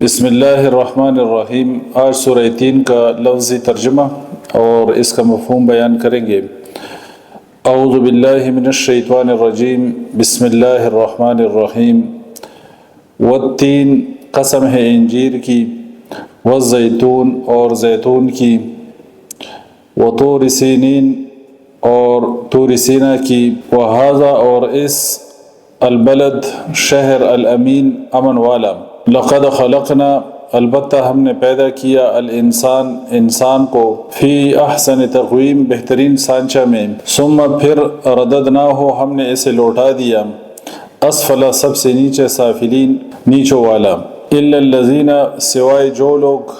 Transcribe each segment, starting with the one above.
بسم اللہ الرحمن الرحیم۔ آج سورہ 3 کا لفظی ترجمہ اور اس کا مفہوم بیان کریں گے۔ اعوذ باللہ من الشیطان الرجیم، بسم اللہ الرحمن الرحیم۔ والتین، قسم ہے انجیر کی، والزیتون، اور زیتون کی، وطور سینین، اور طور سینا کی، وہذا، اور اس، البلد، شہر، الامین، امن والا۔ لقد خلقنا، البتہ ہم نے پیدا کیا، الانسان، انسان کو، فی احسن تقویم، بہترین سانچہ میں، ثم پھر رددناہ، ہم نے اسے لوٹا دیا، اسفل، سب سے نیچے، سافلین، نیچوں والا، الا الذین، سوائے جو لوگ،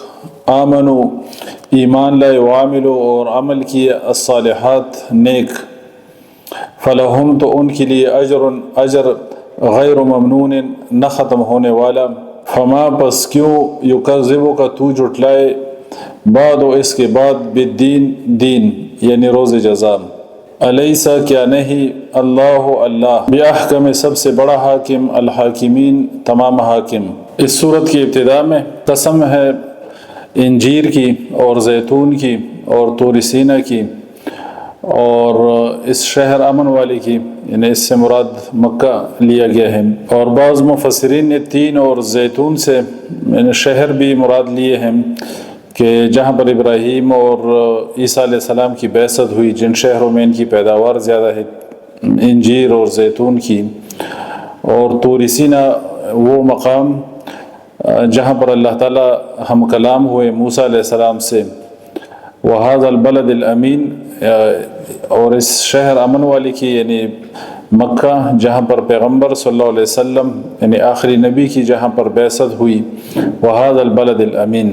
آمنوا، ایمان لائے، وعملوا، اور عمل کیے، الصالحات، نیک، فلہم، تو ان کے لیے، اجر غیر ممنون، نہ ختم ہونے والا، فما، پس کیوں، یکذبک، تو جھٹلائے، بعد، اس کے بعد، بالدین، دین، یعنی روز جزا، الیس، کیا نہیں، اللہ، اللہ، باحکم، سب سے بڑا حاکم، الحاکمین، تمام حاکم۔ اس صورت کی ابتدا میں قسم ہے انجیر کی اور زیتون کی اور طور سینا کی اور اس شہر امن والے کی، یعنی اس سے مراد مکہ لیا گیا ہے، اور بعض مفسرین نے تین اور زیتون سے یعنی شہر بھی مراد لیے ہیں کہ جہاں پر ابراہیم اور عیسیٰ علیہ السلام کی بعثت ہوئی، جن شہروں میں ان کی پیداوار زیادہ ہے، انجیر اور زیتون کی، اور طور سینا وہ مقام جہاں پر اللہ تعالیٰ ہم کلام ہوئے موسیٰ علیہ السلام سے، وَهَذَا الْبَلَدِ الْأَمِينَ، اور اس شہر امن والی کی، یعنی مکہ، جہاں پر پیغمبر صلی اللہ علیہ وسلم یعنی آخری نبی کی جہاں پر بعثت ہوئی، وَهَذَا الْبَلَدِ الْأَمِينَ۔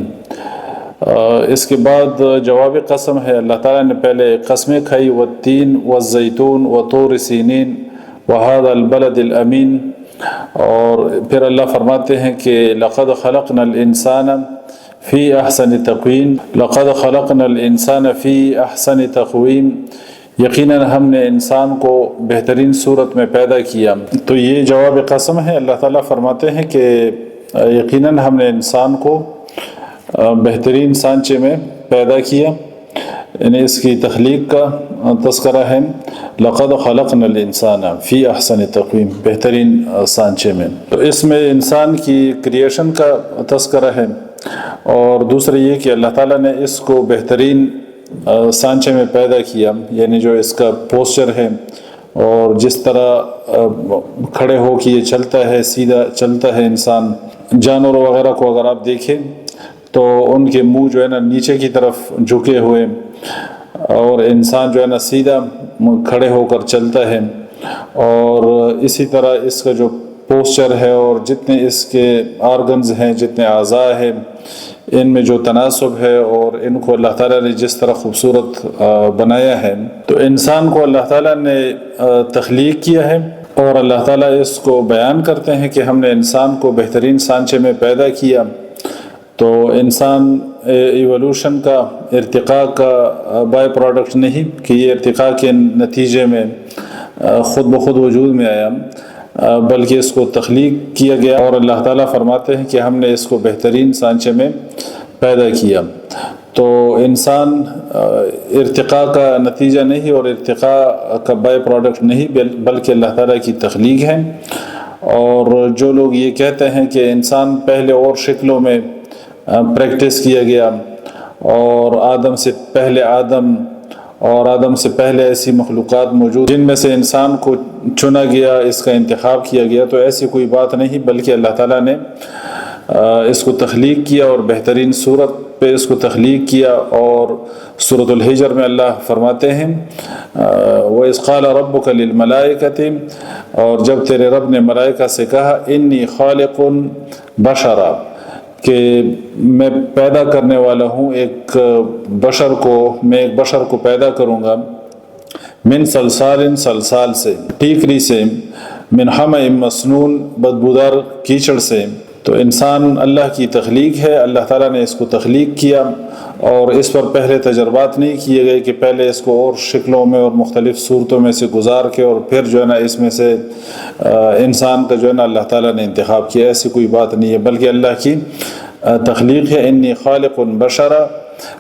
اس کے بعد جواب قسم ہے، اللہ تعالیٰ نے پہلے قسمیں کھائی، والتین، والزیتون، وطور سینین، وَهَذَا الْبَلَدِ الْأَمِينَ، اور پھر اللہ فرماتے ہیں کہ لقد خلقنا الانسان فی احسن تقویم، لقد خلقنا الانسان فی احسن تقویم، یقیناً ہم نے انسان کو بہترین صورت میں پیدا کیا۔ تو یہ جواب قسم ہے، اللہ تعالیٰ فرماتے ہیں کہ یقیناً ہم نے انسان کو بہترین سانچے میں پیدا کیا، یعنی اس کی تخلیق کا تذکرہ ہے، لقد خلقنا الانسان فی احسن تقویم، بہترین سانچے میں۔ تو اس میں انسان کی کریشن کا تذکرہ ہے، اور دوسرا یہ کہ اللہ تعالیٰ نے اس کو بہترین سانچے میں پیدا کیا، یعنی جو اس کا پوسچر ہے اور جس طرح کھڑے ہو کے یہ چلتا ہے، سیدھا چلتا ہے انسان۔ جانور وغیرہ کو اگر آپ دیکھیں تو ان کے منہ جو ہے نا نیچے کی طرف جھکے ہوئے، اور انسان جو ہے نا سیدھا کھڑے ہو کر چلتا ہے، اور اسی طرح اس کا جو پوسچر ہے اور جتنے اس کے آرگنز ہیں، جتنے اعضاء ہیں، ان میں جو تناسب ہے اور ان کو اللہ تعالیٰ نے جس طرح خوبصورت بنایا ہے، تو انسان کو اللہ تعالیٰ نے تخلیق کیا ہے، اور اللہ تعالیٰ اس کو بیان کرتے ہیں کہ ہم نے انسان کو بہترین سانچے میں پیدا کیا۔ تو انسان ایولوشن کا، ارتقاء کا بائی پروڈکٹ نہیں کہ یہ ارتقاء کے نتیجے میں خود بخود وجود میں آیا، بلکہ اس کو تخلیق کیا گیا، اور اللہ تعالیٰ فرماتے ہیں کہ ہم نے اس کو بہترین سانچے میں پیدا کیا۔ تو انسان ارتقاء کا نتیجہ نہیں اور ارتقاء کا بائی پروڈکٹ نہیں، بلکہ اللہ تعالیٰ کی تخلیق ہے۔ اور جو لوگ یہ کہتے ہیں کہ انسان پہلے اور شکلوں میں پریکٹس کیا گیا، اور آدم سے پہلے آدم اور آدم سے پہلے ایسی مخلوقات موجود جن میں سے انسان کو چنا گیا، اس کا انتخاب کیا گیا، تو ایسی کوئی بات نہیں، بلکہ اللہ تعالیٰ نے اس کو تخلیق کیا اور بہترین صورت پہ اس کو تخلیق کیا۔ اور سورۃ الحجر میں اللہ فرماتے ہیں، وَإِذْ قَالَ رَبُّكَ لِلْمَلَائِكَةِ، اور جب تیرے رب نے ملائکہ سے کہا، إِنِّي خَالِقٌ بَشَرًا، کہ میں پیدا کرنے والا ہوں ایک بشر کو، میں ایک بشر کو پیدا کروں گا، من صلصال، صلصال سے، ٹیکری سے، من حمأ مسنون، بدبودار کیچڑ سے، تو انسان اللہ کی تخلیق ہے، اللہ تعالیٰ نے اس کو تخلیق کیا اور اس پر پہلے تجربات نہیں کیے گئے کہ پہلے اس کو اور شکلوں میں اور مختلف صورتوں میں سے گزار کے اور پھر جو ہے نا اس میں سے انسان کا جو ہے نا اللہ تعالیٰ نے انتخاب کیا. ایسی کوئی بات نہیں ہے، بلکہ اللہ کی تخلیق ہے. انی خالق بشر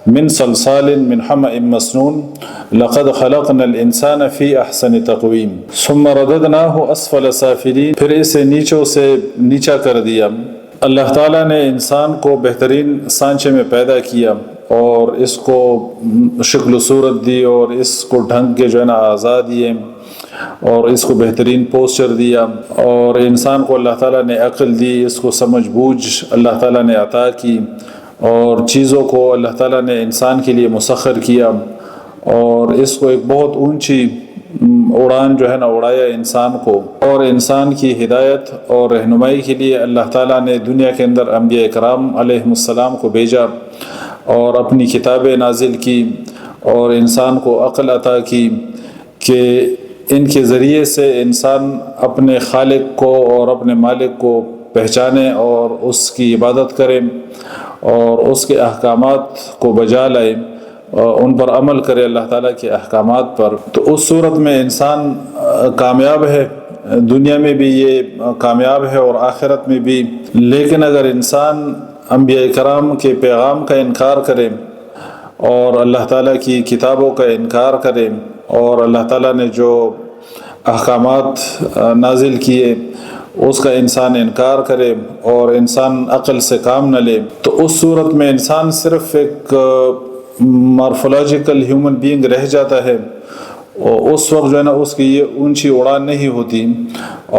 من صلصال من حمأ مسنون لقد خلقنا الانسان فی احسن تقویم ثم رددناہ اسفل سافلین. پھر اسے نیچوں سے نیچا کر دیا. اللہ تعالیٰ نے انسان کو بہترین سانچے میں پیدا کیا اور اس کو شکل و صورت دی اور اس کو ڈھنگ کے جو ہے نا اعضاء دیے اور اس کو بہترین پوسچر دیا، اور انسان کو اللہ تعالیٰ نے عقل دی، اس کو سمجھ بوجھ اللہ تعالیٰ نے عطا کی، اور چیزوں کو اللہ تعالیٰ نے انسان کے لیے مسخر کیا، اور اس کو ایک بہت اونچی اڑان جو ہے نا اڑایا انسان کو. اور انسان کی ہدایت اور رہنمائی کے لیے اللہ تعالیٰ نے دنیا کے اندر انبیاء کرام علیہم السلام کو بھیجا اور اپنی کتابیں نازل کی اور انسان کو عقل عطا کی کہ ان کے ذریعے سے انسان اپنے خالق کو اور اپنے مالک کو پہچانے اور اس کی عبادت کرے اور اس کے احکامات کو بجا لائے، ان پر عمل کرے اللہ تعالیٰ کے احکامات پر. تو اس صورت میں انسان کامیاب ہے، دنیا میں بھی یہ کامیاب ہے اور آخرت میں بھی. لیکن اگر انسان انبیاء کرام کے پیغام کا انکار کرے اور اللہ تعالیٰ کی کتابوں کا انکار کرے اور اللہ تعالیٰ نے جو احکامات نازل کیے اس کا انسان انکار کرے اور انسان عقل سے کام نہ لے، تو اس صورت میں انسان صرف ایک مارفولوجیکل ہیومن بینگ رہ جاتا ہے، اور اس وقت جو ہے نا اس کی یہ اونچی اڑان نہیں ہوتی،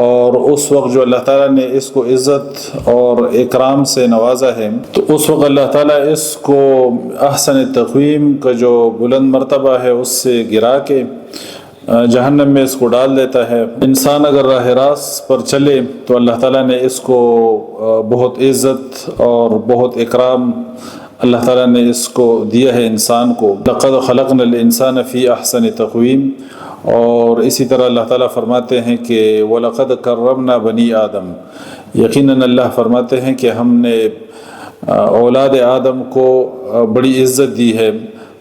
اور اس وقت جو اللہ تعالیٰ نے اس کو عزت اور اکرام سے نوازا ہے تو اس وقت اللہ تعالیٰ اس کو احسن تقویم کا جو بلند مرتبہ ہے اس سے گرا کے جہنم میں اس کو ڈال دیتا ہے. انسان اگر راہ راست پر چلے تو اللہ تعالیٰ نے اس کو بہت عزت اور بہت اکرام اللہ تعالیٰ نے اس کو دیا ہے انسان کو. لقد خلقنا الانسان فی احسن تقویم. اور اسی طرح اللہ تعالیٰ فرماتے ہیں کہ وَلَقَدْ كَرَّمْنَا بَنِي آدم. یقیناً اللہ فرماتے ہیں کہ ہم نے اولاد آدم کو بڑی عزت دی ہے،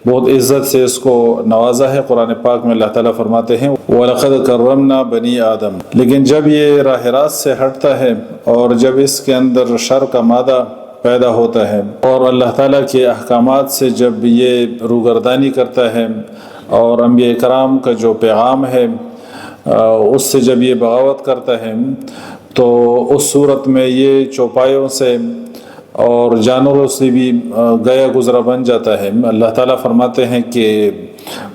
بہت عزت سے اس کو نوازا ہے. قرآن پاک میں اللہ تعالیٰ فرماتے ہیں وَلَقَدْ كَرَّمْنَا بَنِي آدم. لیکن جب یہ راہ راست سے ہٹتا ہے اور جب اس کے اندر شر کا مادہ پیدا ہوتا ہے اور اللہ تعالیٰ کے احکامات سے جب یہ روگردانی کرتا ہے اور انبیاء کرام کا جو پیغام ہے اس سے جب یہ بغاوت کرتا ہے تو اس صورت میں یہ چوپایوں سے اور جانوروں سے بھی گیا گزرا بن جاتا ہے. اللہ تعالیٰ فرماتے ہیں کہ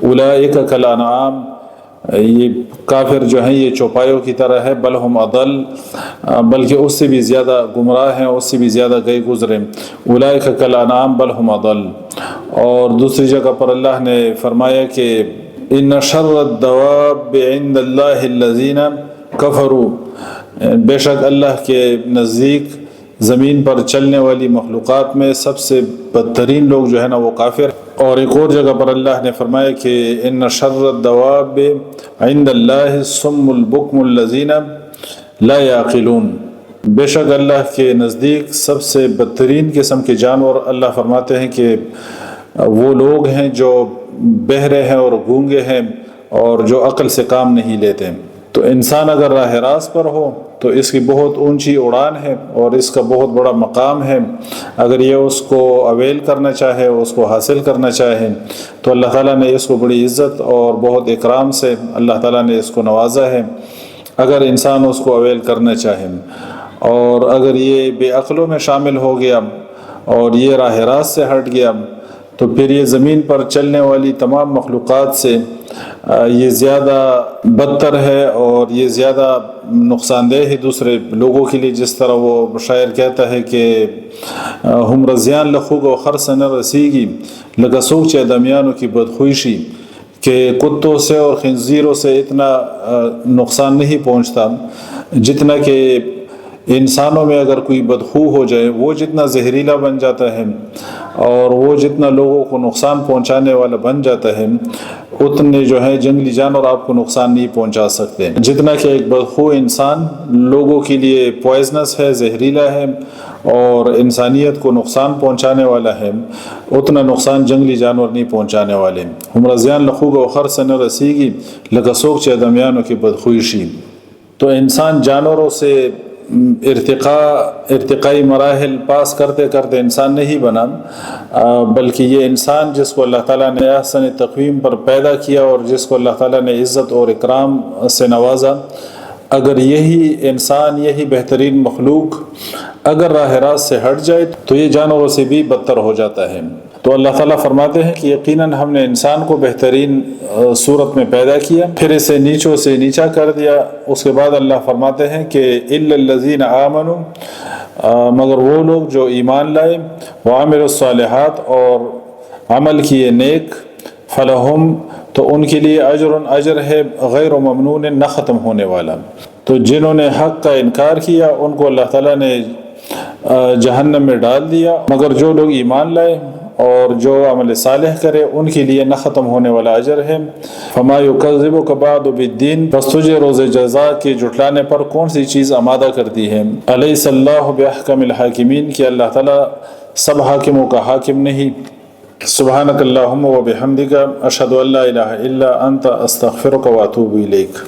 اولئک کالانعام، یہ کافر جو ہیں یہ چوپایوں کی طرح ہے، بل ہم اضل، بلکہ اس سے بھی زیادہ گمراہ ہیں، اس سے بھی زیادہ گئے گزرے. اولئک کالانعام بل ہم اضل. اور دوسری جگہ پر اللہ نے فرمایا کہ ان شر الدواب عند اللہ الذین کفروا، بے شک اللہ کے نزدیک زمین پر چلنے والی مخلوقات میں سب سے بدترین لوگ جو ہے نا وہ کافر. اور ایک اور جگہ پر اللہ نے فرمایا کہ ان شر الدواب عند اللہ الصم البکم الذین لا یعقلون. بے شک اللہ کے نزدیک سب سے بدترین قسم کے جانور اللہ فرماتے ہیں کہ وہ لوگ ہیں جو بہرے ہیں اور گونگے ہیں اور جو عقل سے کام نہیں لیتے. تو انسان اگر راہ راست پر ہو تو اس کی بہت اونچی اڑان ہے اور اس کا بہت بڑا مقام ہے. اگر یہ اس کو اویل کرنا چاہے، اس کو حاصل کرنا چاہے تو اللہ تعالیٰ نے اس کو بڑی عزت اور بہت اکرام سے اللہ تعالیٰ نے اس کو نوازا ہے اگر انسان اس کو اویل کرنا چاہے. اور اگر یہ بے عقلوں میں شامل ہو گیا اور یہ راہ راست سے ہٹ گیا تو پھر یہ زمین پر چلنے والی تمام مخلوقات سے یہ زیادہ بدتر ہے اور یہ زیادہ نقصان دہ ہے دوسرے لوگوں کے لیے. جس طرح وہ شاعر کہتا ہے کہ ہم رضیان لخوگ و خرس نہ رسیگی لگا سوچ دمیانوں کی بدخویشی، کہ کتوں سے اور خنزیروں سے اتنا نقصان نہیں پہنچتا جتنا کہ انسانوں میں اگر کوئی بدخو ہو جائے وہ جتنا زہریلا بن جاتا ہے. اور وہ جتنا لوگوں کو نقصان پہنچانے والا بن جاتا ہے اتنے جو ہے جنگلی جانور آپ کو نقصان نہیں پہنچا سکتے. جتنا کہ ایک بدخو انسان لوگوں کے لیے پوائزنس ہے، زہریلا ہے اور انسانیت کو نقصان پہنچانے والا ہے، اتنا نقصان جنگلی جانور نہیں پہنچانے والے. ہم رضیان لخوگ و خر سے نہ رسیگی لگسوک چے دمیانوں کی بدخویشی. تو انسان جانوروں سے ارتقائی مراحل پاس کرتے کرتے انسان نہیں بنا، بلکہ یہ انسان جس کو اللہ تعالیٰ نے احسن تقویم پر پیدا کیا اور جس کو اللہ تعالیٰ نے عزت اور اکرام سے نوازا، اگر یہی انسان، یہی بہترین مخلوق اگر راہ راست سے ہٹ جائے تو یہ جانوروں سے بھی بدتر ہو جاتا ہے. تو اللہ تعالیٰ فرماتے ہیں کہ یقیناً ہم نے انسان کو بہترین صورت میں پیدا کیا، پھر اسے نیچوں سے نیچا کر دیا. اس کے بعد اللہ فرماتے ہیں کہ الا الذین آمنوا، مگر وہ لوگ جو ایمان لائے، وعملوا الصالحات اور عمل کیے نیک، فلہم تو ان کے لیے اجر ہے غیر ممنون، نہ ختم ہونے والا. تو جنہوں نے حق کا انکار کیا ان کو اللہ تعالیٰ نے جہنم میں ڈال دیا، مگر جو لوگ ایمان لائے اور جو عمل صالح کرے ان کے لیے نہ ختم ہونے والا اجر ہے. فما یکذبک بعد بالدین، بس تجھے روز جزا کے جھٹلانے پر کون سی چیز آمادہ کرتی ہے. الیس اللہ باحکم الحاکمین، کہ اللہ تعالیٰ سب حاکموں کا حاکم نہیں. سبحانک اللہم و بحمدک، اشہد ان لا الہ الا انت، استغفرک و اتوب الیک.